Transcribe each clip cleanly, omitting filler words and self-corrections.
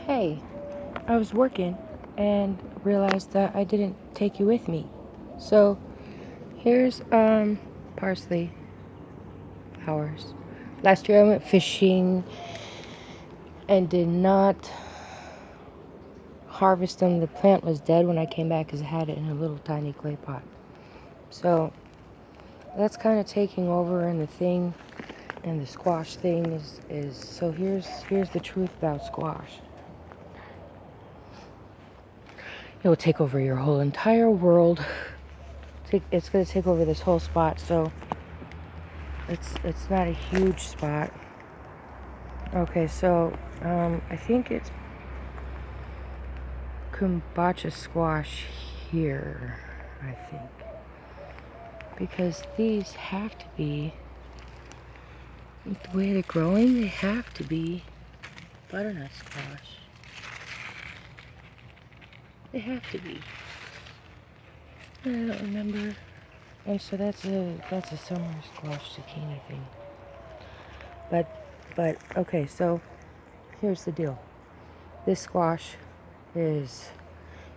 Hey, I was working and realized that I didn't take you with me. So here's parsley flowers. Last year I went fishing and did not harvest them. The plant was dead when I came back because I had it in a little tiny clay pot. So that's kind of taking over, and the thing and the squash thing is so here's the truth about squash. It will take over your whole entire world. It's going to take over this whole spot, so it's not a huge spot. Okay, so I think it's kombucha squash here, I think, because these have to be, with the way they're growing, they have to be butternut squash. They have to be. I don't remember. And so that's a summer squash zucchini thing. But okay, so here's the deal. This squash is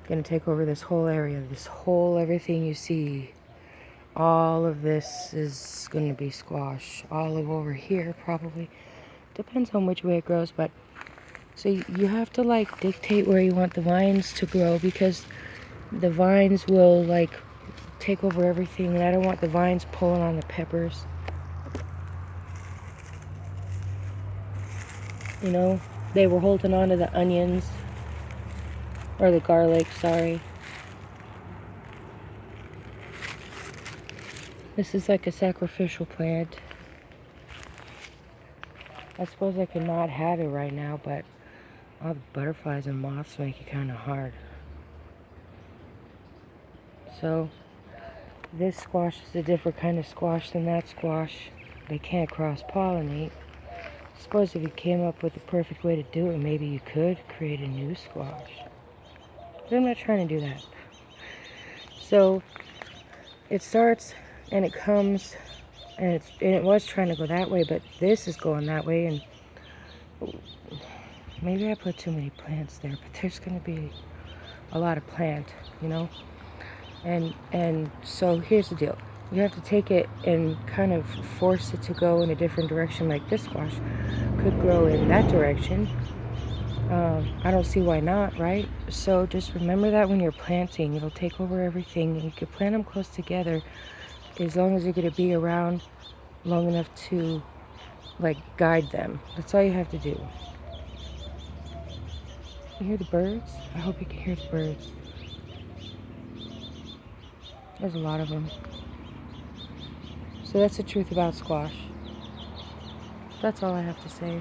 gonna take over this whole area. This whole everything you see, all of this is gonna be squash. All of over here probably. Depends on which way it grows, but so you have to like dictate where you want the vines to grow, because the vines will like take over everything, and I don't want the vines pulling on the peppers. You know, they were holding on to the onions, or the garlic, sorry. This is like a sacrificial plant. I suppose I could not have it right now, but all the butterflies and moths make it kind of hard. So this squash is a different kind of squash than that squash. They can't cross-pollinate. I suppose if you came up with the perfect way to do it, maybe you could create a new squash. But I'm not trying to do that. So it starts and it comes, and it was trying to go that way, but this is going that way, and maybe I put too many plants there, but there's going to be a lot of plant, you know? And so here's the deal. You have to take it and kind of force it to go in a different direction. Like this squash could grow in that direction. I don't see why not, right? So just remember that when you're planting, it'll take over everything, and you can plant them close together as long as you're going to be around long enough to like guide them. That's all you have to do. You hear the birds? I hope you can hear the birds. There's a lot of them. So that's the truth about squash. That's all I have to say.